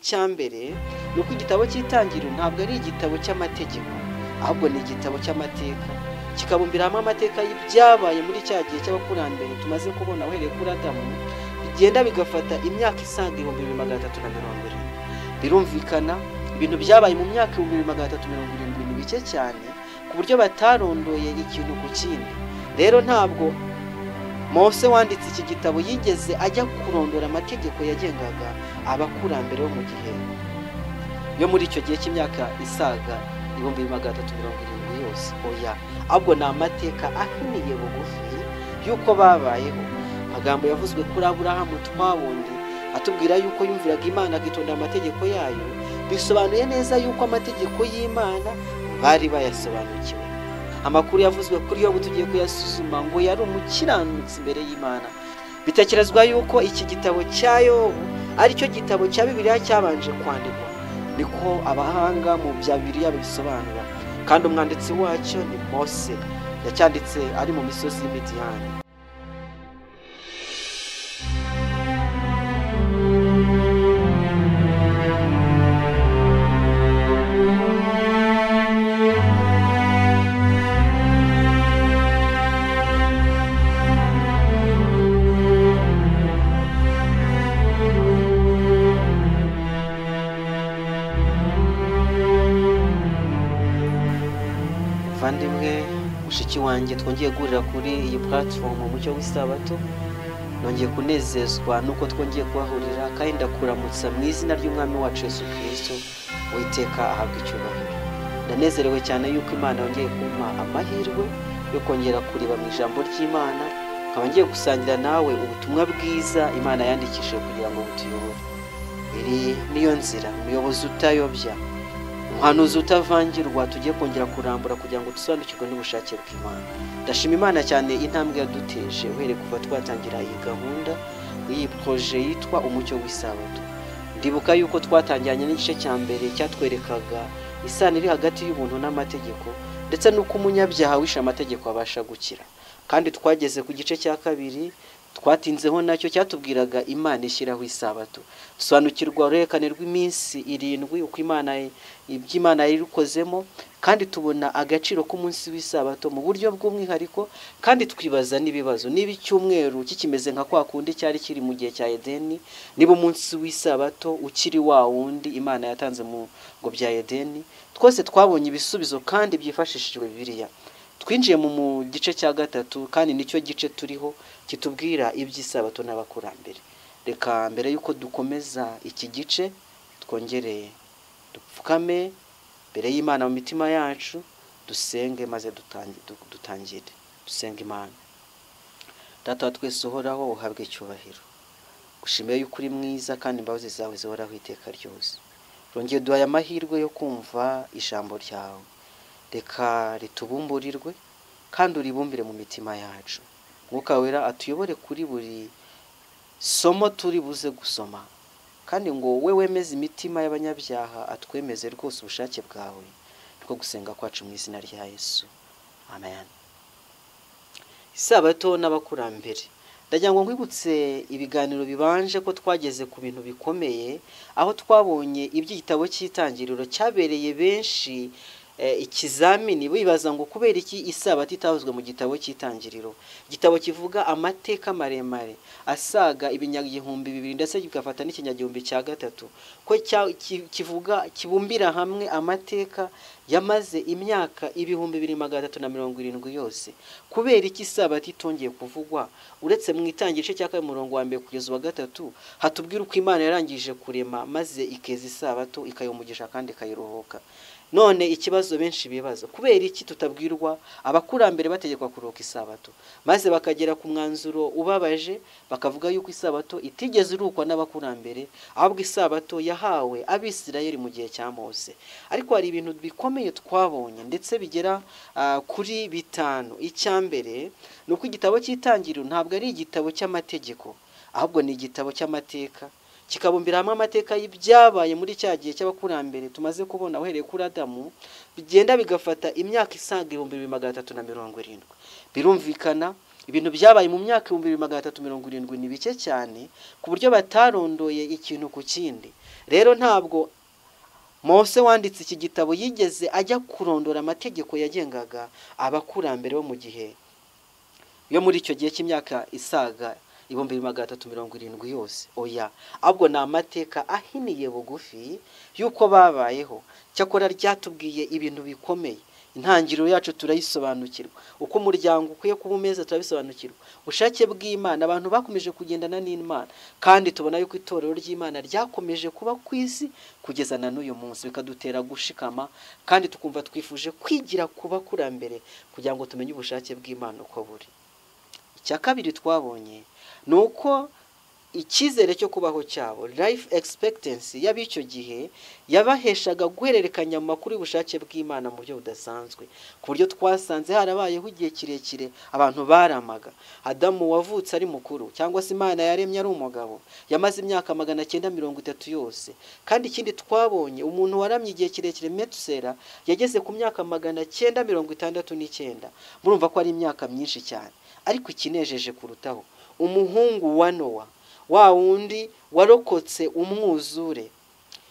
icyambere nuko igitabo cy'itangiriro ntabwo ari igitabo cy'amategeko ahubwo ni igitabo cy'amateka kikabumbira hamwe amateka y'ibyabaye muri cya gihe cy'abakurambere tumaze kubona uhereye kuri Adamu bigenda bigafata imyaka isaga 2370 birumvikana ibintu byabaye mu myaka 2370 ni bike cyane ku buryo batarondoye ikintu ku kindi rero ntabwo Mose wanditse iki gitabo yigeze ajya kurondora amategeko yagengaga abakurambere bo mu gihe yo muri icyo gihe cy'imyaka isaga 2370 yose oya ahubwo ni amateka ahiniye bugufi yuko babayeho amagambo yavuzwe kuri Aburahamu twabonye atubwira yuko yumviraga Imana akitonda amategeko yayo bisobanuye neza yuko amategeko y'Imana bari bayasobanukiwe amakuru yavuzwe kuri yo tugiye kuyasuzuma ngo yari umukiranutsi imbere y'Imana bitekerezwa yuko iki gitabo cyayo ari cyo gitabo cya Bibiliya cyabanje kwandikwa niko abahanga mu bya Bibiliya bisobanura kandi umwanditsi wacyo ni Mose yacyanditse ari mu misozi y'Imidiyani vandimwe mushiki wanjye twongeye guhurira kuri iyi platform Umucyo w'Isabato nongeye kunezezwa nuko twongeye kuhahurira kandi ndakuramutsa mu izina ry'Umwami wacu Yesu Kristo witeka ahabwa icyubahiro ndanezerewe cyane yuko Imana yongeye kumpa amahirwe yo kongera kuriba mu ijambo ry'Imana nkaba ngiye gusangira nawe ubutumwa bwiza Imana yandikishije kugira ngo butuyobore iri niyo nzira umuyobozi utayobya umuhanuzi utavangirwa tugiye kongera kurambura kugira ngo dusobanukirwe n'ubushake bw'Imana ndashima Imana cyane intambwe yaduteje uhereye kuva twatangira iyi gahunda iyi projet yitwa Umucyo w'Isabato ndibuka yuko twatangiranye n'igice cya mbere cyatwerekaga isano iri hagati y'ubuntu n'amategeko ndetse nuko umunyabyaha wishe amategeko abasha gukira kandi twageze ku gice cya kabiri twatinzeho nacyo cyatubwiraga Imana ishyiraho Isabato dusobanukirwa uruherekane rw'iminsi 7 uko iby'Imana yarikozemo kandi tubona agaciro k'umunsi w'Isabato mu buryo bw'umwihariko kandi twibaza n'ibibazo niba icyumweru kikimeze nka kwa kundi cyari kiri mu gihe cya Edeni niba umunsi w'Isabato ukiri wa wundi Imana yatanze mu ngo bya Edeni twose twabonye ibisubizo kandi byifashishijwe Bibiliya twinjiye mu gice cya gatatu kandi nicyo gice turiho kitubwira iby'Isabato n'abakurambere reka mbere yuko dukomeza iki gice twongereye dupfukame mbere y'Imana mu mitima yacu dusenge maze dutangire dusenge Imana Data wa twese uhoraho uhabwe icyubahiro gushimiye yuko uri mwiza kandi imbabazi zawe zihoraho iteka ryose rongeye duhaye amahirwe yo kumva ijambo ryawe reka ritubumburirwe kandi uribumbire mu mitima yacu Mwuka Wera atuyobore kuri buri somo turi buze gusoma kandi ngo wowe wemeze imitima y'abanyabyaha atwemeze rwose ubushake bwawe niko gusenga kwacu mu izina rya Yesu amen Isabato n'abakurambere ndagira ngo nkwibutse ibiganiro bibanje ko twageze ku bintu bikomeye aho twabonye iby'igitabo cy'itangiriro cyabereye benshi ikizamini bibaza ngo kubera iki Isabato itavuzwe mu gitabo cy'itangiriro igitabo kivuga amateka maremare asaga ibinyagihumbi 2 ndetse kigafata n'ikinyagihumbi cya gatatu ko kivuga kibumbira hamwe amateka yamaze imyaka 2370 yose kubera iki Isabato itongeye kuvugwa uretse mu itangice cya murongo wa 1 kugeza wa 3 hatubwira uko Imana yarangije kurema maze ikeza Isabato ikayomugisha kandi kayiruhuka none ikibazo benshi bibaza kubera iki tutabwirwa abakurambere bategekwa kuruhuka Isabato maze bakagera ku mwanzuro ubabaje bakavuga yuko Isabato itigeze irukwa n'abakurambere ahubwo Isabato yahawe Abisirayeli mu gihe cya Mose ariko hari ibintu bikomeye twabonye ndetse bigera kuri 5 icyambere nuko igitabo cy'itangiriro ntabwo ari igitabo cy'amategeko ahubwo ni igitabo cy'amateka kikabumbira hamwe amateka y'ibyabaye muri cya gihe cy'abakurambere tumaze kubona uhereye kuri Adamu bigenda bigafata imyaka isaga 2370 birumvikana ibintu byabaye mu myaka 2370 ni bike cyane ku buryo batarondoye ikintu ku kindi rero ntabwo Mose wanditse iki gitabo yigeze ajya kurondora amategeko yagengaga abakurambere bo mu gihe yo muri icyo gihe cy'imyaka isaga 1370 yose. Oya, ahubwo ni amateka ahiniye bugufi yuko babayeho. Cyakora ryatubwiye ibintu bikomeye. Intangiriro yacu turayisobanukirwa, uko umuryango ukwiye kuba umeze turabisobanukirwa, ubushake bw'Imana, abantu bakomeje kugendana n'Imana, kandi tubona yuko itorero ry'Imana ryakomeje kuba ku isi kugeza na n'uyu munsi, bikadutera gushikama kandi tukumva twifuje kwigira kuba kurambere kugira ngo tumenye ubushake bw'Imana uko buri. Icya kabiri twabonye ni uko icyizere cyo kubaho cyabo, life expectancy y'ab'icyo gihe, yabaheshaga guhererekanya amakuru y'ubushake bw'Imana mu buryo budasanzwe, ku buryo twasanze harabayeho igihe kirekire abantu baramaga. Adamu wavutse ari mukuru, cyangwa se Imana yaremye ari umugabo, yamaze imyaka 930 yose. Kandi ikindi twabonye, umuntu waramye igihe kirekire Metusela yageze ku myaka 969. Murumva ko ari imyaka myinshi cyane. Ariko ikinejeje kurutaho, umuhungu wa Nowa, wa wundi warokotse umwuzure,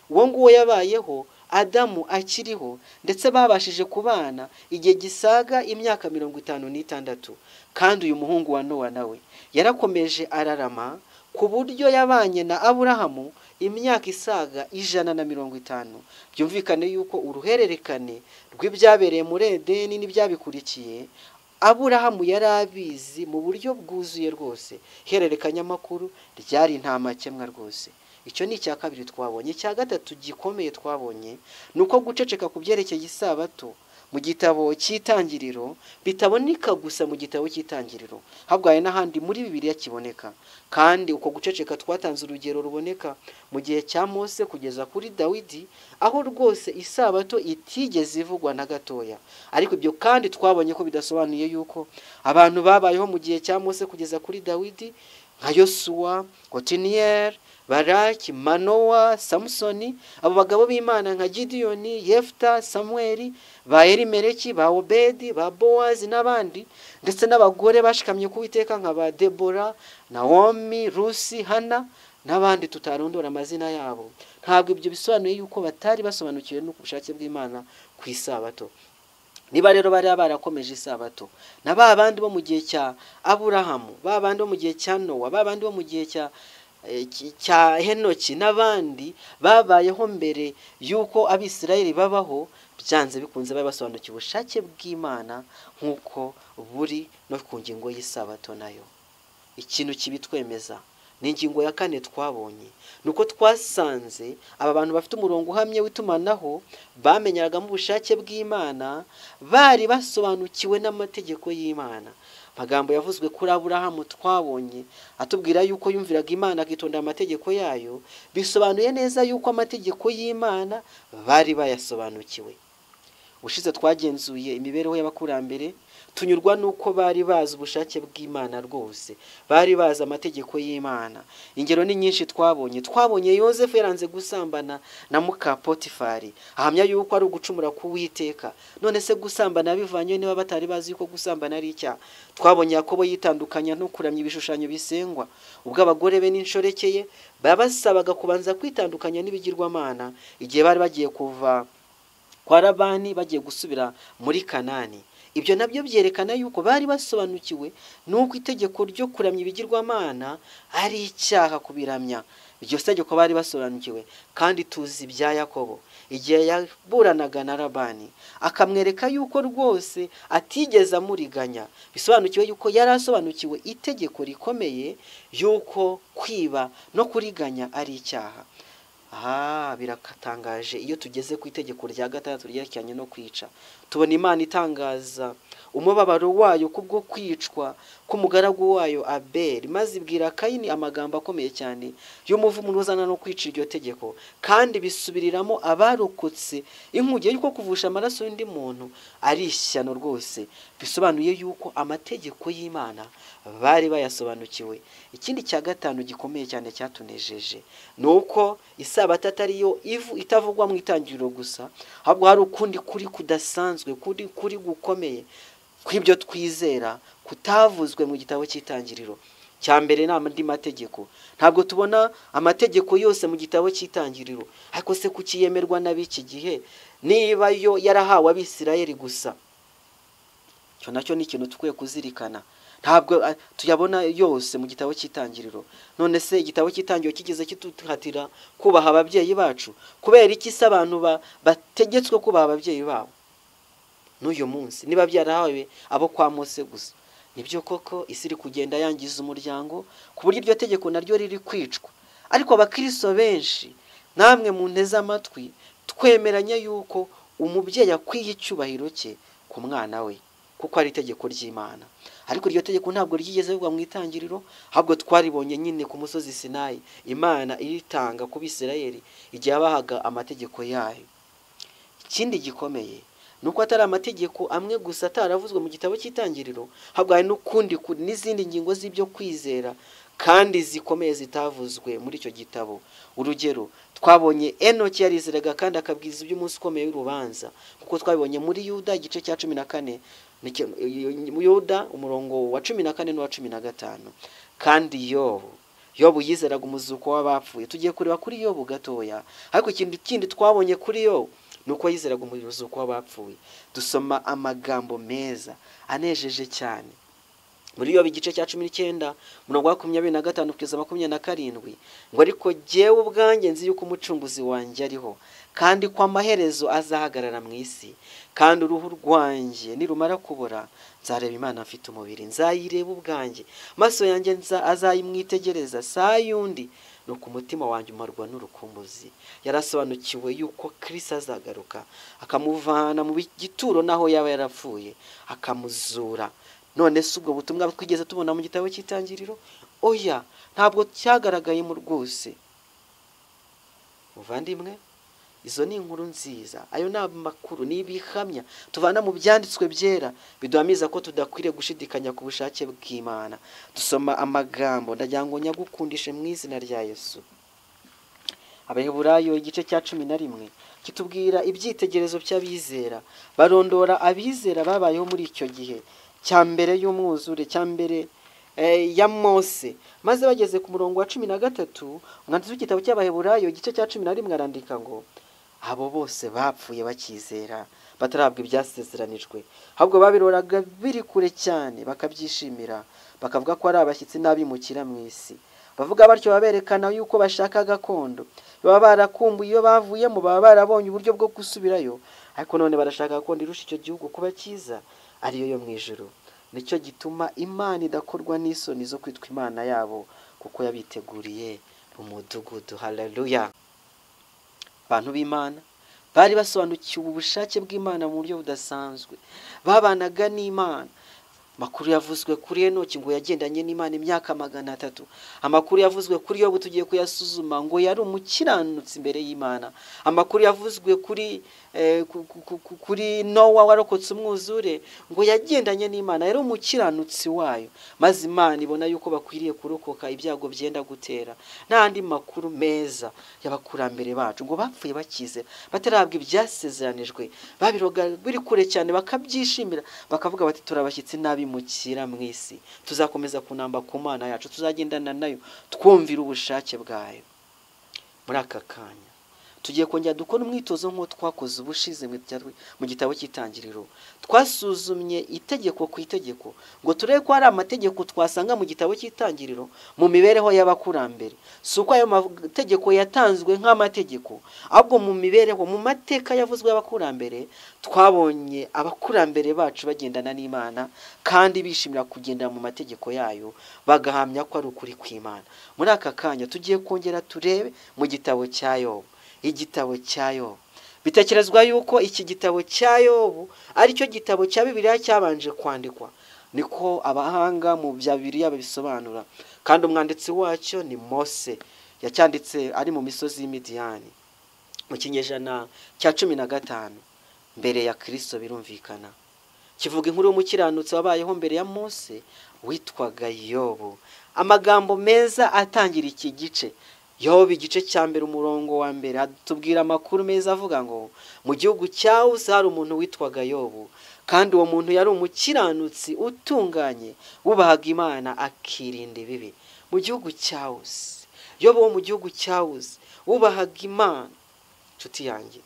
uwo nguwo yabayeho Adamu akiriho, ndetse babashije kubana igihe gisaga imyaka 56. Kandi uyu muhungu wa Nowa nawe yarakomeje ararama ku buryo yabanye na Aburahamu imyaka isaga 150. Byumvikane yuko uruhererekane rw'ibyabereye muri Edeni n'ibyabikurikiye Aburahamu yari abizi mu buryo bwuzuye rwose. Hererekanya amakuru ryari nta makemwa rwose. Icyo ni icya kabiri twabonye. Icya gatatu gikomeye twabonye nuko guceceka ku byerekeye isabato mu gitabo cy'Itangiriro bitaboneka gusa mu gitabo cy'Itangiriro, ahubwo hari n'ahandi muri Bibiliya kiboneka. Kandi uko guceceka twatanze urugero ruboneka mu gihe cya Mose kugeza kuri Dawidi, aho rwose isabato itigeze ivugwa na gatoya. Ariko ibyo kandi twabonye ko bidasobanuye yuko abantu babayeho mu gihe cya Mose kugeza kuri Dawidi nka Yosuwa, Otiniyeli, Baraki, Manowa, Samusoni, abo bagabo b'Imana nka Gideyoni, Yefta, Samueli, ba Elimeleki, ba Obedi, ba Bowazi n'abandi, ndetse n'abagore bashikamye ku Uwiteka nka ba Debora, Naomi, Rusi, Hana n'abandi tutarondora amazina yabo. Ntabwo ibyo bisobanuye yuko batari basobanukiwe n'ubushake bw'Imana ku isabato. Niba rero bari barakomeje isabato, na ba bandi bo mu gihe cya Aburahamu, ba bandi bo mu gihe cya Nowa, ba bandi bo mu gihe cya Henoki n'abandi babayeho mbere yuko Abisirayeli babaho, byanze bikunze babasobanukiwe ubushake bw'Imana nk'uko buri no ku ngingo y'isabato nayo. Ikintu kibitwemeza ni ingingo ya 4 twabonye, nuko twasanze aba bantu bafite umurongo uhamye w'itumanaho bamenyeragamo ubushake bw'Imana, bari basobanukiwe n'amategeko y'Imana. Magambo yavuzwe kuri Aburahamu twabonye atubwira yuko yumviraga Imana akitonda amategeko yayo, bisobanuye neza yuko amategeko y'Imana bari bayasobanukiwe. Ushize twagenzuye imibereho y'abakurambere, tunyurwa nuko bari bazi ubushake bw'Imana rwose, bari bazi amategeko y'Imana. Ingero ni nyinshi twabonye Yosefu yaranze gusambana na muka Potifari, ahamya yuko ari ugucumura ku Uwiteka. None se gusambana bivanye niba batari bazi yuko gusambana ari icyaha? Twabonye Yakobo yitandukanya no kuramya ibishushanyo bisengwa, ubwo abagore be n'inshoreke babasabaga kubanza kwitandukanya n'ibigirwamana igihe bari bagiye kuva kwa Labani bagiye gusubira muri Kanani. Ibyo nabyo byerekana yuko bari basobanukiwe nuko itegeko ryo kuramya ibigirwamana ari icyaha kubiramya. Iryo tegeko bari basobanukiwe. Kandi tuzi ibya Yakobo igihe yaburanaga na Labani, akamwereka yuko rwose atigeze amuriganya, bisobanukiwe yuko yari asobanukiwe itegeko rikomeye yuko kwiba no kuriganya ari icyaha. Birakatangaje iyo tugeze ku itegeko rya 6 ryerekeranye no kwica. Tubona Imana itangaza umubabaro wayo kubwo kwicwa k'umugaragu wayo Abeli, maze ibwira Kayini amagambo akomeye cyane y'umuvumo uzana no kwica iryo tegeko, kandi bisubiriramo abarokotse inkuge yuko kuvusha amaraso y'undi muntu ari ishyano rwose. Bisobanuye yuko amategeko y'Imana bari bayasobanukiwe. Ikindi cya 5 gikomeye cyane cyatunejeje nuko isabato atariyo itavugwa mu Itangiriro gusa, ahubwo hari ukundi kuri kudasanzwe, kuri gukomeye kw'ibyo twizera kutavuzwe mu gitabo cy'Itangiriro. cya mbere ni andi mategeko. Ntabwo tubona amategeko yose mu gitabo cy'Itangiriro, ariko se kukiyemerwa n'ab'iki gihe niba yo yarahawe Abisirayeli gusa? Cyo nacyo ni ikintu tukwiye kuzirikana. Ntabwo tuyabona yose mu gitabo cy'Itangiriro. None se igitabo cy'Itangiriro kigeze kituhatira kubaha ababyeyi bacu? Kubera iki se abantu bategetswe kubaha ababyeyi babo? N'uyu munsi niba byarahawe abo kwa Mose gusa, nibyo koko isi iri kugenda yangiza umuryango ku buryo iryo tegeko naryo riri kwicwa. Ariko abakristo benshi, namwe mu nteze amatwi, twemeranya yuko umubyeyi akwiye icyubahiro cye ku mwana we, kuko ari itegeko ry'Imana. Ariko iryo tegeko ntabwo ryigeze bigwa mu Itangiriro, ahubwo twaribonye nyine ku musozi Sinayi, Imana iritanga ku Bisirayeli igihe yabahaga amategeko yayo. Ikindi gikomeye nuko atari amategeko amwe gusa ataravuzwe mu gitabo cy'Itangiriro, ahubwo hari n'izindi ngingo z'ibyo kwizera kandi zikomeye zitavuzwe muri icyo gitabo. Urugero, twabonye Enoki yarizeraga kandi akabwiza iby'umunsi ukomeye w'urubanza, kuko twabibonye muri Yuda igice cya 14, Yuda umurongo wa 14 n'uwa 15. Kandi Yobu yizeraga umuzuko w'abapfuye. Tugiye kureba kuri Yobu gatoya, ariko ikindi twabonye kuri Yobu nuko yizeraga umuzuko w'abapfuye. Dusoma amagambo meza anejeje cyane muri Yobu igice cya 19 umurongo wa 25 kugeza 27, ngo ariko jyewe ubwanjye nzi yuko umucunguzi wanjye ariho, kandi ko amaherezo azahagarara mu isi, kandi uruhu rwanjye nirumara kubora nzareba Imana mfite umubiri, nzayireba ubwanjye, maso yanjye azayimwitegereza, saa yundi nuko umutima wanjye umarwa n'urukumbuzi. Yarasobanukiwe yuko Kristo azagaruka akamuvana mu gituro naho yaba yarapfuye, akamuzura. None se ubwo butumwa twigeze tubona mu gitabo cy'Itangiriro? Oya, ntabwo cyagaragayemo rwose. Muvandimwe, izo ni inkuru nziza, ayo ni amakuru, ni ibihamya tuvana mu byanditswe byera biduhamiza ko tudakwiriye gushidikanya ku bushake bw'Imana. Dusoma amagambo ndagira ngo nyagukundishe mu izina rya Yesu. Abaheburayo igice cya 11 kitubwira ibyitegerezo by'abizera, barondora abizera babayeho muri icyo gihe cya mbere y'umwuzure, cya mbere ya Mose. Maze bageze ku murongo wa 13, umwanditsi w'igitabo cy'Abaheburayo igice cya 11 arandika ngo abo bose bapfuye bakizera, batarabwa ibyasezeranijwe, ahubwo babiroraga biri kure cyane, bakabyishimira, bakavuga ko ari abashyitsi n'abimukira mu isi. Bavuga batyo baberekana yuko bashaka gakondo, baba barakumbuye iyo bavuyemo, baba barabonye uburyo bwo gusubirayo, ariko none barashaka gakondo irusha icyo gihugu kuba cyiza, ariyo yo mu ijuru. Nicyo gituma Imana idakorwa n'isoni zo kwitwa Imana yabo, kuko yabiteguriye umudugudu. Haleluya! Abantu b'Imana bari basobanukiwe ubushake bw'Imana mu buryo budasanzwe, babanaga n'Imana. Amakuru yavuzwe kuri Enoki ngo yagendanye n'Imana imyaka 300. Amakuru yavuzwe kuri Yobu tugiye kuyasuzuma ngo yari umukiranutsi imbere y'Imana. Amakuru yavuzwe kuri Nowa warokotse umwuzure ngo yagendanye n'Imana, yari umukiranutsi wayo, maze Imana ibona yuko bakwiriye kurokoka ibyago byenda gutera. N'andi makuru meza y'abakurambere bacu ngo bapfuye bakizera, batarabwa ibyasezeranijwe, babiroga biri kure cyane, bakabyishimira, bakavuga bati turabashyitsi n'abimukira mu isi, tuzakomeza kunamba ku Mana yacu, tuzagendana nayo, twumvira ubushake bwayo. Muri aka kanya tugiye kongera dukora umwitozo nk'uwo twakoze ubushize mu gitabo cy'Itangiriro. Twasuzumye itegeko ku itegeko ngo turebe ko hari amategeko twasanga mu gitabo cy'Itangiriro mu mibereho y'abakurambere. Si uko ayo mategeko yatanzwe nk'amategeko, ahubwo mu mibereho, mu mateka yavuzwe y'abakurambere, twabonye abakurambere bacu bagendana n'Imana kandi bishimira kugendera mu mategeko yayo, bagahamya ko ari ukuri kw'Imana. Muri aka kanya tugiye kongera turebe mu gitabo cya Yobu. Igitabo cya Yobu, bitekerezwa yuko iki gitabo cya Yobu ari cyo gitabo cya Bibiliya cyabanje kwandikwa, niko abahanga mu bya Bibiliya babisobanura. Kandi umwanditsi wacyo ni Mose, yacyanditse ari mu misozi y'Imidiyani mu kinyejana cya 15 mbere ya Kristo. Birumvikana kivuga inkuru y'umukiranutsi wabayeho mbere ya Mose witwaga Yobu. Amagambo meza atangira iki gice. Yobu igice cya mbere umurongo wa mbere atubwira amakuru meza avuga ngo mu gihugu cya Uzi hari umuntu witwaga Yobu, kandi uwo muntu yari umukiranutsi utunganye wubahaga Imana akirinda ibibi. Mu gihugu cya Uzi, Yobu wo mu gihugu cya Uzi wubahaga Imana. Nshuti yanjye,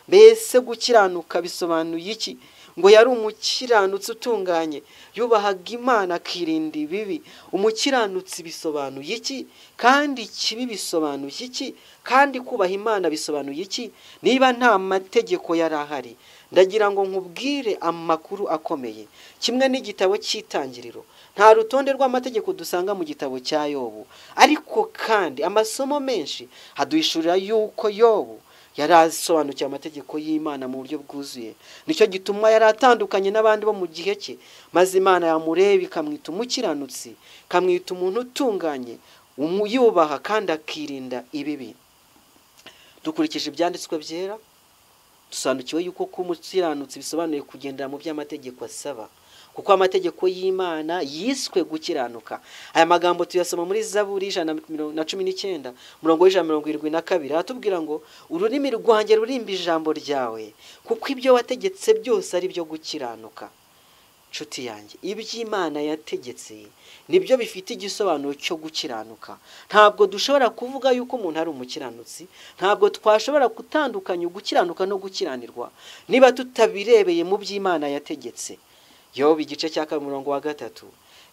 mbese gukiranuka bisobanuye iki? Ngo yari umukiranutsi utunganye yubahaga Imana akirinda ibibi. Umukiranutsi bisobanuye iki? Kandi ikibi bisobanuye iki? Kandi kubaha Imana bisobanuye iki? Niba nta mategeko yari ahari, ndagira ngo nkubwire amakuru akomeye. Kimwe n'igitabo cy'Itangiriro, nta rutonde rw'amategeko dusanga mu gitabo cya Yobu, ariko kandi amasomo menshi haduhishurira yuko Yobu yari asobanukiwe amategeko y'Imana mu buryo bwuzuye. Nicyo gituma yari atandukanye n'abandi bo mu gihe cye, maze Imana yamureba ikamwita umukiranutsi, ikamwita umuntu utunganye, umuyubaha kandi akirinda ibibi. Dukurikije ibyanditswe byera, dusobanukiwe yuko kuba umukiranutsi bisobanuye kugendera mu by'amategeko asaba, kuko amategeko y'Imana yiswe gukiranuka. Aya magambo tuyasoma muri Zaburi 119 murongo w'172, atubwira ngo ururimi rwanjye rurimba ijambo ryawe, kuko ibyo wategetse byose ari byo gukiranuka. Nshuti yanjye, iby'Imana yategetse nibyo bifite igisobanuro cyo gukiranuka. Ntabwo dushobora kuvuga yuko umuntu ari umukiranutsi, ntabwo twashobora gutandukanya gukiranuka no gukiranirwa niba tutabirebeye mu by'Imana yategetse. Yobu igice cya 3,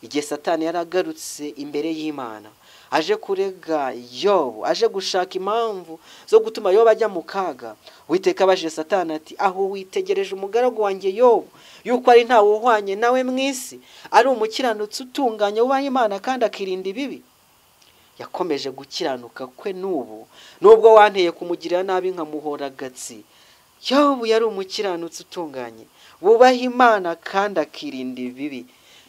igihe Satani yaragarutse imbere y'Imana, aje kurega Yobu, aje gushaka impamvu zo gutuma Yobu ajya mu kaga, Uwiteka abajije Satani ati, aho witegereje umugaragu wanjye Yobu yuko ari ntawe uhwanye nawe mu isi, ari umukiranutsi utunganye wubaha Imana kandi akirinda ibibi? Yakomeje gukiranuka kwe nubwo wanteye kumugirira nabi nkamuhora gatsi. Yobu yari umukiranutsi utunganye wubaha Imana kandi akirinda ibibi.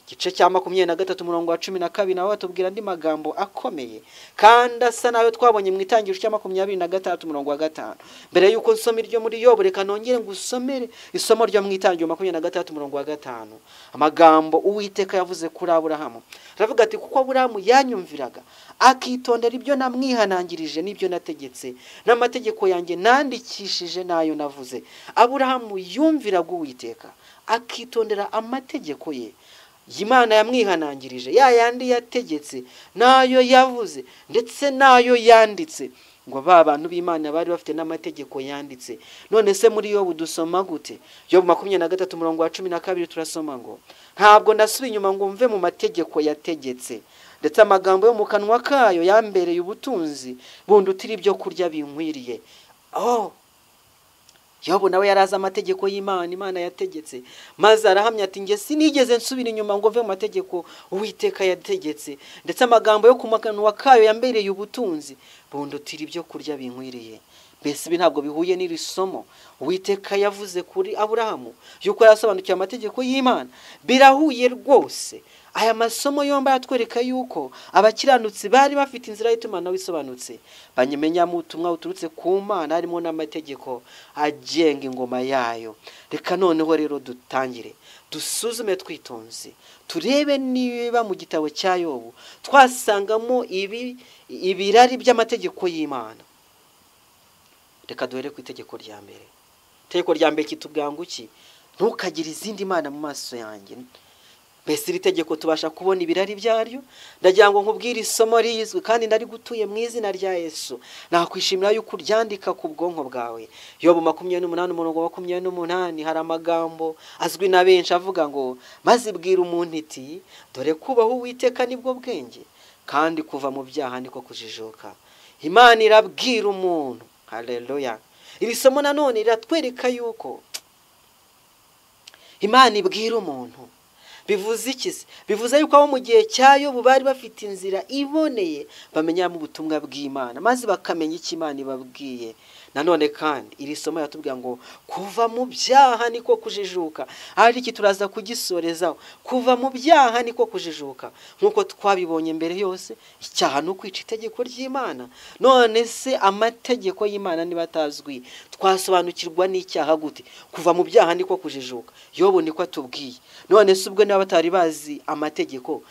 Igice cya 23 murongo wa 12 nawe atubwira andi magambo akomeye kandi asa nayo twabonye mu Itangiriro cya 23 murongo wa 5. Mbere yuko nsoma iryo muri Yobu, reka nongere ngusomere isomo ryo mu Itangiriro 23 murongo wa 5. Amagambo Uwiteka yavuze kuri Aburahamu, aravuga ati, kuko Aburahamu yanyumviraga akitondera ibyo namwihanangirije n'ibyo nategetse, n'amategeko yanjye nandikishije nayo navuze. Aburahamu yumviraga Uwiteka akitondera amategeko ye. Imana yamwihanangirije, ya yandi yategetse, nayo yavuze, ndetse nayo yanditse. Ngo ba bantu b'Imana bari bafite n'amategeko yanditse. None se muri Yobu dusoma gute? Yobu 23 murongo wa 12 turasoma ngo, ntabwo nasubiye inyuma ngo mve mu mategeko yategetse, ndetse amagambo yo mu kanwa kayo yambereye ubutunzi bundutira ibyo kurya binkwiriye. Yobu nawe yaraza amategeko y'Imana, Imana yategetse, maze arahamya ati, nge sinigeze nsubira inyuma ngo mve mu mategeko Uwiteka yategetse, ndetse amagambo yo ku kanwa kayo yambereye ubutunzi bundutira ibyo kurya binkwiriye. Mbese ibi ntabwo bihuye n'iri somo Uwiteka yavuze kuri Aburahamu yuko yasobanukiwe amategeko y'Imana? Birahuye rwose. Aya masomo yombi atwereka yuko abakiranutsi bari bafite inzira y'itumanaho isobanutse, banyemenya mu butumwa buturutse ku Mana, harimo n'amategeko agenga ingoma yayo. Reka noneho rero dutangire dusuzume twitonze, turebe niba mu gitabo cya Yobu twasangamo ibirari by'amategeko y'Imana. Reka duhere ku itegeko rya mbere. Itegeko rya mbere kitubwira ngo iki? Ntukagire izindi mana mu maso yanjye. Mbese iri tegeko tubasha kubona ibirari byaryo? Ndagira ngo nkubwire isomo rizwi kandi ndari gutuye mu izina rya Yesu. Nakwishimira yuko uryandika ku bwonko bwawe. Yobu 28 murongo wa 28 hari amagambo azwi na benshi avuga ngo, maze bwira umuntu iti, dore kubaho Uwiteka nibwo bwenge, kandi kuva mu byaha niko kujijuka. Imana irabwira umuntu. Haleluya. Iri somo nanone riratwereka yuko Imana ibwira umuntu. Bivuze iki? Bivuze yuko abo mu gihe cya Yobu bari bafite inzira iboneye bamenya mu butumwa bw'Imana, maze bakamenya icyo Imana ibabwiye. Nanone kandi iri somo yatubwira ngo kuva mu byaha niko kujijuka. Ari iki turaza kugisorezaho. Kuva mu byaha niko kujijuka. Nkuko twabibonye mbere yose, icyaha no kwica itegeko ry'Imana. None se amategeko y'Imana niba atazwi, twasobanukirwa n'icyaha gute? Kuva mu byaha niko kujijuka. Yobu niko atubwiye. None se ubwo niba batari bazi amategeko,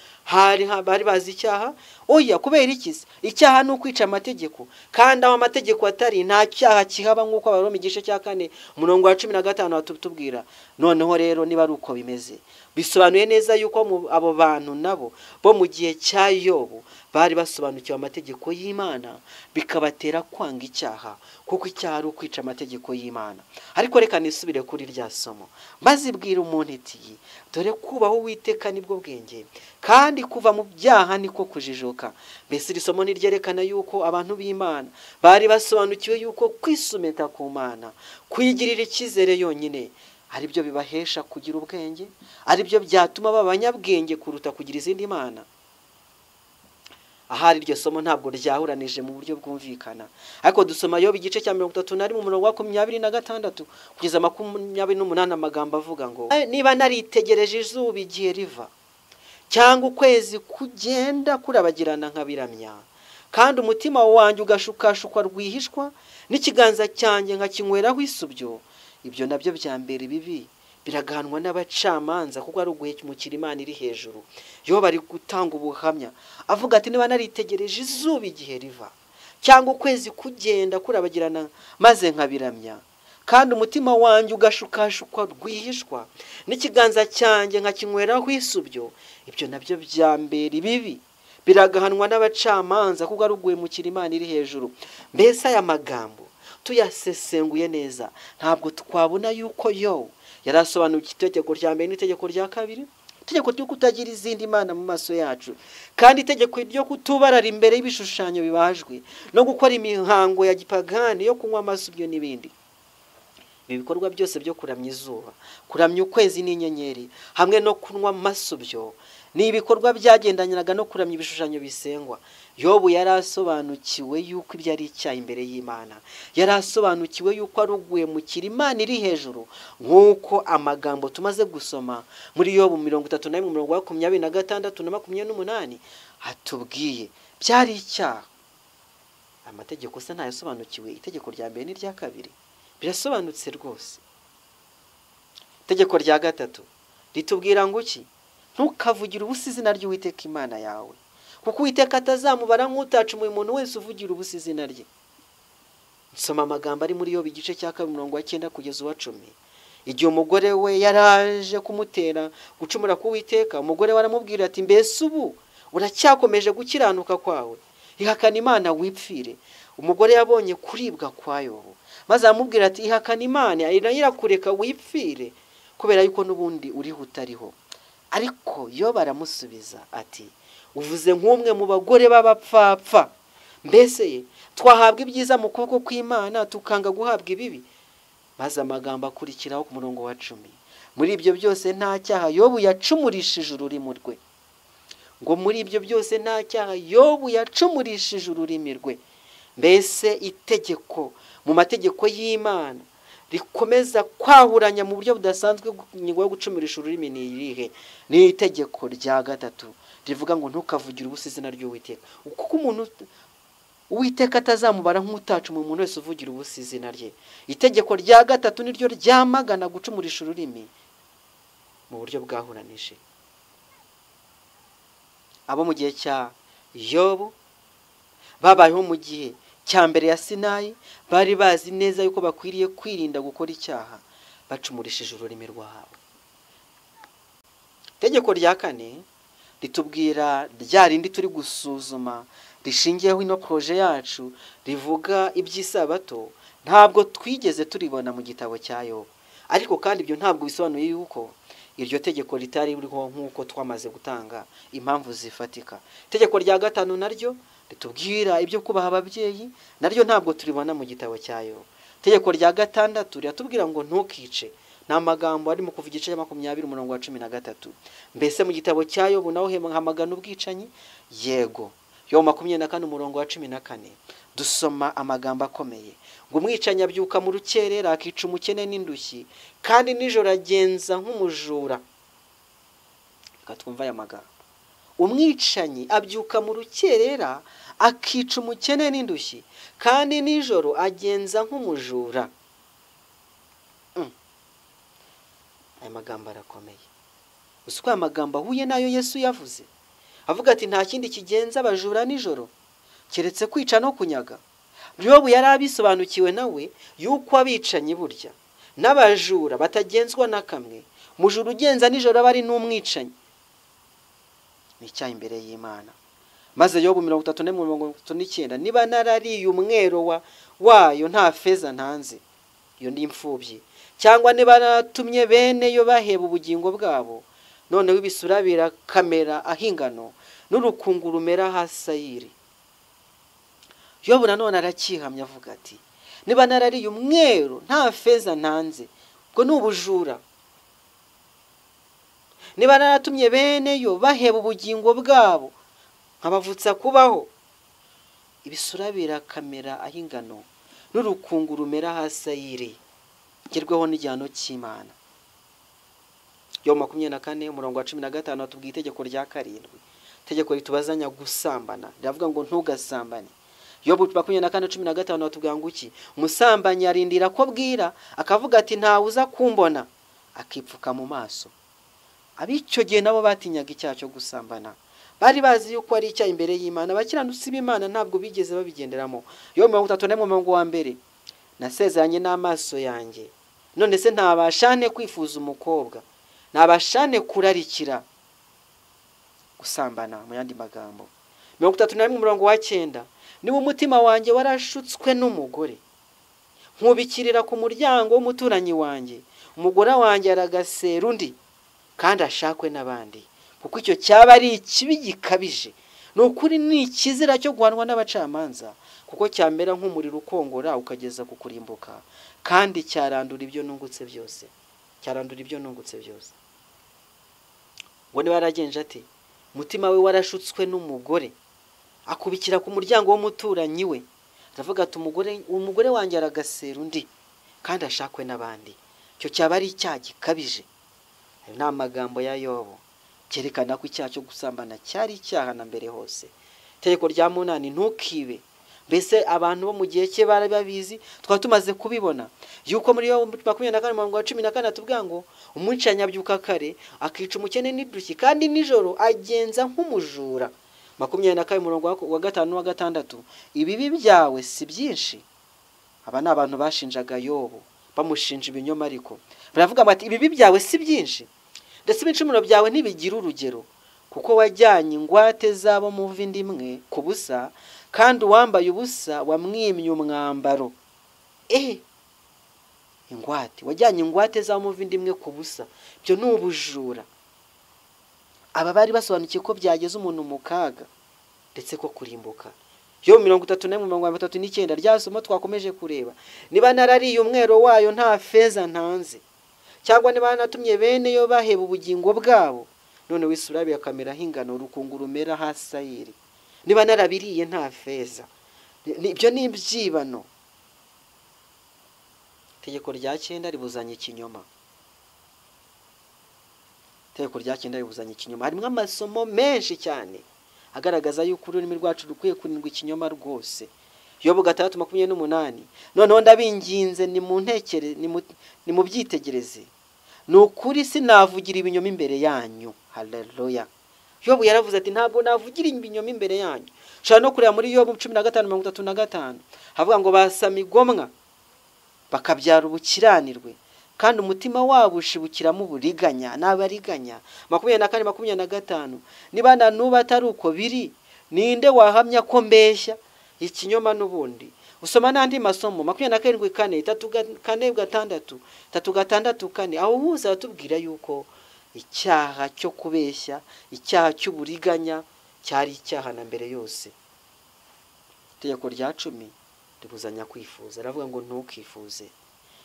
bari bazi icyaha. Oya, kubera ikizi icyaha ni ukwica amategeko, kandi aho amategeko atari nta cyaha kihaba, nk'uko Abaroma igice cya 4 umurongo wa 15 batubwira. Noneho rero niba ari uko bimeze, bisobanuye neza yuko abo bantu nabo bo mu gihe cya Yobu bari basobanukiwe amategeko y'Imana, bikabatera kwanga icyaha, kuko icyaha ari ukwica amategeko y'Imana. Ariko reka nisubire kuri rya somo, bazibwira umuntu iti dore kubaho Uwiteka nibwo bwenge, kandi kuva mu byaha niko kujijuka. Mbese iri somo niryerekana yuko abantu b'Imana bari basobanukiwe yuko kwisumeta ku Mana, kwigirira icyizere yonyine ari byo bibahesha kugira ubwenge, ari byo byatuma baba abanyabwenge kuruta kugira izindi mana. Ahari iryo somo ntabwo ryahuranije mu buryo bwumvikana, ariko dusoma Yobu igice cya 31 umurongo wa 26 kugeza 28 amagambo avuga ngo niba naritegereje izuba igihe riva, cyangwa ukwezi kugenda kurabagirana nkabiramya, kandi umutima wanjye ugashukashukwa rwihishwa, n'ikiganza cyanjye nkakinyweraho isubyo, ibyo nabyo bya mbere bibi biragahanwa n'abacamanza, kuko ari uguhemukira Imana iri hejuru. Yo bari gutanga ubuhamya avuga ati niba naritegereje izuba igihe riva, cyangwa ukwezi kugenda kurabagirana maze nkabiramya, kandi umutima wanjye ugashukashukwa rwihishwa, n'ikiganza cyanjye nkakinyweraho isubyo, ibyo nabyo bya mbere bibi biragahanwa n'abacamanza, kuko ari uguhemukira Imana iri hejuru. Mbese aya magambo tuyasesenguye neza, ntabwo twabona yuko Yobu yarasobanuye itegeko rya mbere n'itegeko rya kabiri, itegeko ryo kutagira izindi mana mu maso yacu, kandi itegeko ryo kutubarara imbere y'ibishushanyo bibajwe, no gukora imihango ya gipagani yo kunywa amasubyo n'ibindi. Ibi bikorwa byose byo kuramya izuba, kuramya ukwezi n'inyenyeri, hamwe no kunywa amasubyo, ni ibikorwa byagendanaga no kuramya ibishushanyo bisengwa. Yobu yarasobanukiwe yuko ibyo ari icyaha imbere y'Imana, yarasobanukiwe yuko ari uguhemukira Imana iri hejuru, nk'uko amagambo tumaze gusoma muri Yobu 31 umurongo wa 26 na 28 hatubwiye byari icyaha. Amategeko se ntayasobanukiwe itegeko rya mbere n'irya kabiri? Birasobanutse rwose. Itegeko rya gatatu ritubwira ngo iki? Ntukavugire ubusa izina ry'Uwiteka Imana yawe, kuko Uwiteka atazamubara nk'utacumuye umuntu wese uvugira ubusa izina rye. Nsoma amagambo ari muri Yobu igice cya 2 umurongo wa 9 kugeza uwa 10. Igihe umugore we yaraje kumutera gucumura ku Uwiteka, umugore we aramubwira ati mbese ubu uracyakomeje gukiranuka kwawe? Ihakana Imana wipfire. Umugore yabonye kuribwa kwa Yobu, maze aramubwira ati ihakana Imana irakureka wipfire, kubera yuko n'ubundi uriho utariho. Ariko Yobu aramusubiza ati uvuze nk'umwe mu bagore b'abapfapfa. Mbese twahabwa ibyiza mu kuboko kw'Imana tukanga guhabwa ibibi? Maze amagambo akurikiraho ku murongo wa 10. Muri ibyo byose nta cyaha Yobu yacumurishije ururimi rwe. Ngo muri ibyo byose nta cyaha Yobu yacumurishije ururimi rwe. Mbese itegeko mu mategeko y'Imana rikomeza kwahuranya mu buryo budasanzwe ingingo yo gucumirisha ururimi ni irihe? Ni itegeko rya gatatu rivuga ngo ntukavugire ubusa izina ry'Uwiteka, kuko umuntu Uwiteka atazamubara nk'utacumuye umuntu wese uvugira ubusa izina rye. Itegeko rya gatatu niryo ryamagana gucumurisha ururimi mu buryo bwahuranije. Abo mu gihe cya Yobu babayeho mu gihe cya mbere ya Sinayi, bari bazi neza yuko bakwiriye kwirinda gukora icyaha bacumurishije ururimi rwabo. Itegeko rya 4 ritubwira rya rindi turi gusuzuma rishingiyeho ino proje yacu rivuga iby'isabato, ntabwo twigeze turibona mu gitabo cya Yobu. Ariko kandi ibyo ntabwo bisobanuye yuko iryo tegeko ritari ririho, nk'uko twamaze gutanga impamvu zifatika. Itegeko rya 5 naryo ritubwira ibyo kubaha ababyeyi, naryo ntabwo turibona mu gitabo cya Yobu. Itegeko rya 6 riratubwira ngo ntukice. Ni amagambo ari mu Kuva igice cya 20 umurongo wa 13. Mbese mu gitabo cya Yobu naho hamagana ubwicanyi? Yego. Yobu 24 umurongo wa 14 dusoma amagambo akomeye ngo umwicanyi abyuka mu rukerera akica umukene n'indushyi, kandi nijoro agenza nk'umujura. Katwumva aya magambo. Umwicanyi abyuka mu rukerera akica umukene n'indushyi, kandi nijoro agenza nk'umujura. Aya magambo arakomeye. Usuko aya magambo ahuye nayo Yesu yavuze. avuga ati nta kindi kigenza abajura nijoro keretse kwica no kunyaga. Yobu yari abisobanukiwe nawe yuko abicanyi burya n'abajura batagenzwa na kamwe. Mujuru ugenza nijoro aba ari n'umwicanyi. Ni icyaha imbere y'Imana. Maze Yobu 34:39, niba narariye umwero wayo nta feza ntanze, iyo ndi imfubyi, cyangwa niba natumye bene yo baheba ubugingo bwabo, noneho ibisura birakamera ahingano n'urukungu rumera hasayiri. Yobu nanone arakihamya avuga ati niba narariye umwero nta feza ntanze, ubwo ni ubujura. Niba naratumye bene yo baheba ubugingo bwabo nkabavutsa kubaho, ibisura birakamera ahingano n'urukungu rumera hasayiri, gerweho n'igihano cy'Imana. Yobu 24:15 atubwiye itegeko rya 7, itegeko ritubazanya gusambana, riravuga ngo ntugasambane. Yobu 24:15 atubwira ngo iki? Umusambanyi arindira ko bwira akavuga ati ntawe uza kumbona, akipfuka mu maso. Abicyo gihe nabo batinyaga icyaha cyo gusambana, bari bazi yuko ari icyaha imbere y'Imana. Abakiranutsi b'Imana ntabwo bigeze babigenderamo. Yobu 34:1, nasezeranye n'amaso yanjye, none se ntabashane kwifuza umukobwa, ntabashane kurarikira gusambana. Mu yandi magambo 31:9, niba umutima wanjye warashutswe n'umugore, nkubikirira ku muryango w'umuturanyi wanjye, umugore wanjye aragasera undi kandi ashakwe n'abandi, kuko icyo cyaba ari ikibi gikabije. Ni ukuri ni ikizira cyo guhanwa n'abacamanza, kuko cyamera nk'umuriro ukongora ukageza ku kurimbuka, kandi cyarandura ibyo nungutse byose. Ngo niba yaragenje ati umutima we warashutswe n'umugore, akubikira ku muryango w'umuturanyi we, aravuga ati umugore wanjye aragasera undi kandi ashakwe n'abandi, icyo cyaba ari icyaha gikabije. Ayo ni amagambo ya Yobu, cyerekana ko icyaha cyo gusambana cyari icyaha na mbere hose. Itegeko rya 8, ntukibe. Mbese abantu bo mu gihe cye bari babizi, twaba tumaze kubibona yuko muri Yobu 24:14 tuvuga ngo umwicanyi abyuka kare akica umukene n'idushyi, kandi nijoro agenza nk'umujura. 22:5-6, ibibi byawe si byinshi. Aba ni abantu bashinjaga Yobu, bamushinja ibinyoma, ariko baravuga bati ibibi byawe si byinshi, ndetse ibicumuro byawe ntibigira urugero, kuko wajyanye ingwate zabo mu vindi imwe ku busa, kandi uwambaye ubusa wamwimye umwambaro. Ingwate, wajyanye ingwate zabo mu vindi imwe ku busa, byo ni ubujura. Aba bari basobanukiye ko byageze umuntu mu kaga ndetse ko kurimbuka. Yobu 31:39 ryasomo twakomeje kureba, niba narariye umwero wayo nta feza ntanze, cyangwa niba natumye bene yo baheba ubugingo bwabo, none wisura birakamera hingano urukungu rumera hasayiri. Niba narabiriye nta feza, ibyo ni ibyibano. Itegeko rya 9 ribuzanye ikinyoma. Harimo amasomo menshi cyane agaragaza yuko ururimi rwacu rukwiye kurindwa ikinyoma rwose. Yobu 6:28, noneho ndabinginze ni mu byitegereze, ni ukuri sinavugira ibinyoma imbere yanyu. Haleluya. Yobu yaravuze ati ntabwo navugira ibinyoma imbere yanyu. Shaka no kureba muri Yobu 15:35 havuga ngo basama igomwa bakabyara ubukiranirwe, kandi umutima wabo ushibukiramo uburiganya n'abariganya. 24:25, niba nanuba atari uko biri, ninde wahamya ko mbeshya ikinyoma n'ubundi? Usoma n'andi masomo 27:4, 3:6, aho hose atubwira yuko icyaha cyo kubeshya, icyaha cy'uburiganya cyari icyaha na mbere yose. Itegeko rya 10 ribuzanya kwifuza, aravuga ngo ntukifuze.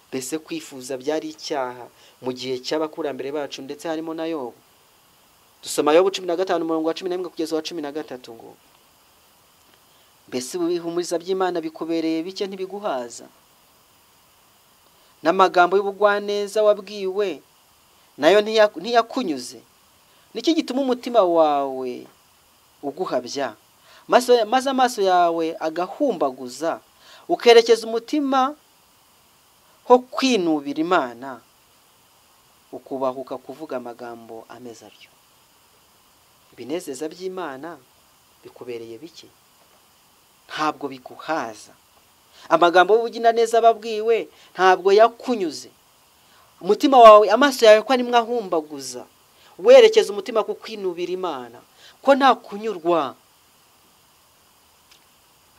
Mbese kwifuza byari icyaha mu gihe cy'abakurambere bacu, ndetse harimo na Yobu. Dusoma Yobu 15:11-13 ngo mbese ibihumuriza by'Imana bikubereye bike ntibiguhaza, n'amagambo y'ubugwaneza wabwiwe nayo ntiyakunyuze. Niki gituma umutima wawe uguhabya, maze amaso yawe agahumbaguza, ukerekeza umutima ho kwinubira Imana, ukubahuka kuvuga amagambo ameze atyo. ibinezeza by'Imana bikubereye biki? Ntabwo biguhaza. Amagambo y'ubugina neza babwiwe ntabwo yakunyuze. Umutima wawe, amaso yawe ko ari mwahumbaguza, werekeza umutima ku kwinubira Imana, ko nta kunyurwa.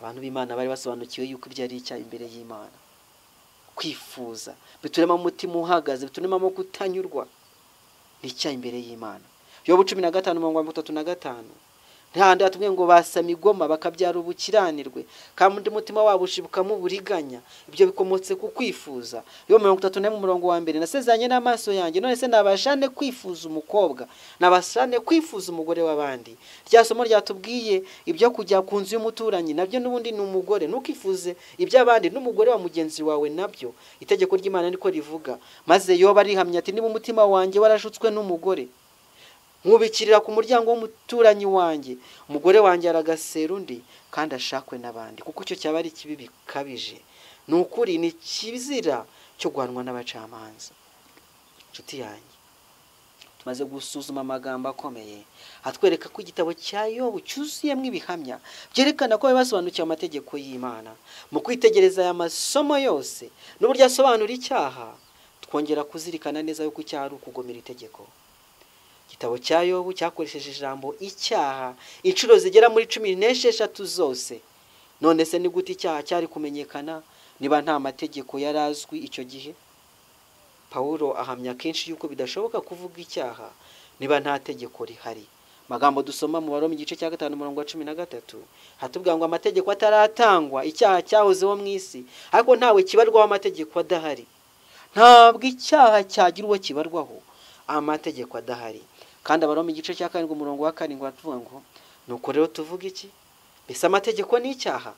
Abantu b'Imana bari basobanukiwe yuko ibyo ari icyaha imbere y'Imana. Kwifuza biturema umutima uhagaze, biturema mo kutanyurwa, ni icyaha imbere y'Imana. Yobu 15:35 ntihandi atubwiye ngo basama igoma bakabyara ubukiranirwe, kandi umutima wabo ushibukamo uburiganya. Ibyo bikomotse ku kwifuza. Yobu 31:1 nasezeranye n'amaso yanjye, none se nabashane kwifuza umukobwa, nabashane kwifuza umugore w'abandi. Rya somo ryatubwiye ibyo kujya ku nzu y'umuturanyi, nabyo n'ubundi ni umugore. Ntukifuze iby'abandi n'umugore wa mugenzi wawe, nabyo itegeko ry'Imana niko rivuga. Maze Yobu arihamya ati, niba umutima wanjye warashutswe n'umugore, nkubikirira ku muryango w'umuturanyi wanjye, umugore wanjye aragasera undi kandi ashakwe n'abandi, kuko icyo cyaba ari kibi bikabije. Ni ukuri, ni kizira cyo guhanwa n'abacamanza. Nshuti yanjye, tumaze gusuzuma amagambo akomeye atwereka ko igitabo cya Yobu cyuzuyemo ibihamya byerekana ko basobanukiwe amategeko y'Imana. Mu kwitegereza aya masomo yose n'uburyo asobanura icyaha, twongera kuzirikana neza yuko icyaha ari ukugomera itegeko. Igitabo cya Yobu cyakoresheje ijambo icyaha inshuro zigera muri 16 zose. None se ni gute icyaha cyari kumenyekana niba nta mategeko yari azwi icyo gihe? Pawulo ahamya kenshi yuko bidashoboka kuvuga icyaha niba nta tegeko rihari. Magambo dusoma mu Baroma igice cya 5:13 hatubwira ngo amategeko ataratangwa icyaha cyahozeho mu isi, ariko ntawe kibarwaho amategeko adahari. Ntabwo icyaha cyagira uwo kibarwaho amategeko adahari. Kandi Abaroma igice cya 7:7 batuvuga ngo, nuko rero tuvuga iki? Mbese amategeko ni icyaha?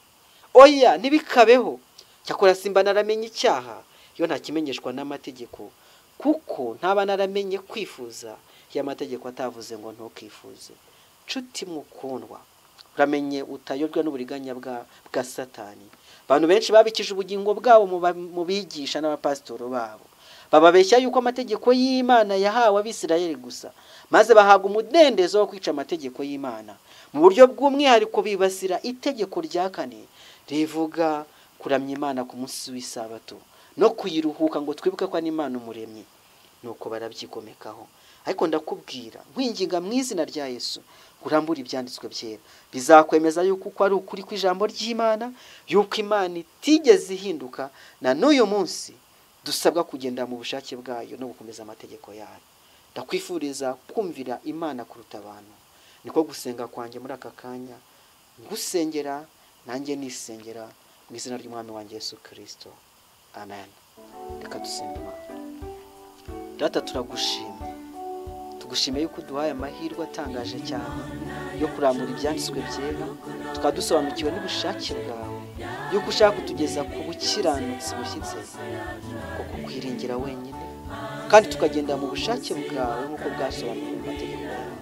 Oya, ntibikabeho. Cyakora simba naramenye icyaha iyo nta kimenyeshwa n'amategeko, kuko ntaba naramenye kwifuza iyo amategeko atavuze ngo ntukifuze. Nshuti mukundwa, uramenye utayobywa n'uburiganya bwa Satani. Abantu benshi babikije ubugingo bwabo mu bigisha n'abapasitoro babo, bababeshya yuko amategeko y'Imana yahawe Abisirayeli gusa, maze bahabwa umudendezo wo kwica amategeko y'Imana. Mu buryo bw'umwihariko bibasira itegeko rya 4 rivuga kuramya Imana ku munsi w'isabato no kuyiruhuka, ngo twibuke ko ari Imana umuremyi. Nuko barabyigomekaho. Ariko ndakubwira, nkwinginga mu izina rya Yesu, urambura ibyanditswe byera, bizakwemeza yuko ari ukuri kw'ijambo ry'Imana, yuko Imana itigeze ihinduka, na n'uyu munsi dusabwa kugenda mu bushake bwayo no gukomeza amategeko yayo. Ndakwifuriza kumvira Imana kuruta abantu. Niko gusenga kwanjye muri aka kanya, ngusengera nanjye nisengera mu izina ry'Umwami wanjye Yesu Kristo. Amen. Reka dusenge Imana. Data, turagushimye. Tugushimiye yuko duhaye amahirwe atangaje cyane yo kurambura ibyanditswe byera, tukadusobanukiwe n'ubushake bwawe, yuko ushaka kutugeza ku bukiranutsi bushyitse, kuko kwiringira wenyine, kandi tukagenda mu bushake bwawe nk'uko bwasobanuwe mu mategeko yawe.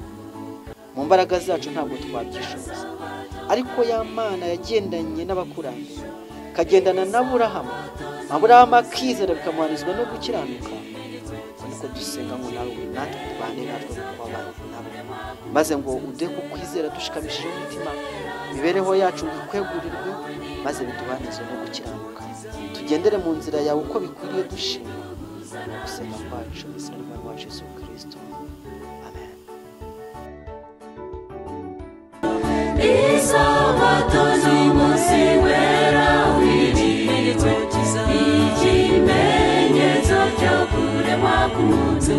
Mu mbaraga zacu ntabwo twabyishoboza, ariko ya Mana yagendanye n'abakurambere, kagendana na Aburahamu akizera bikamuharizwa no gukiranuka. Niko dusenga ngo nawe natwe tubane natwe kubabana nabo, maze ngo ude kukwizera dushikamishije umutima, imibereho yacu ikwegurirwe, maze biduhanize no gukiranuka, tugendere mu nzira yawe uko bikwiriye dushima. Gusenga kwacu mu izina ry'Umwami wacu Yesu Kristo. Amen. Isabato n'umunsi wera w'ikimenyetso cyo kuremwa k'umuntu.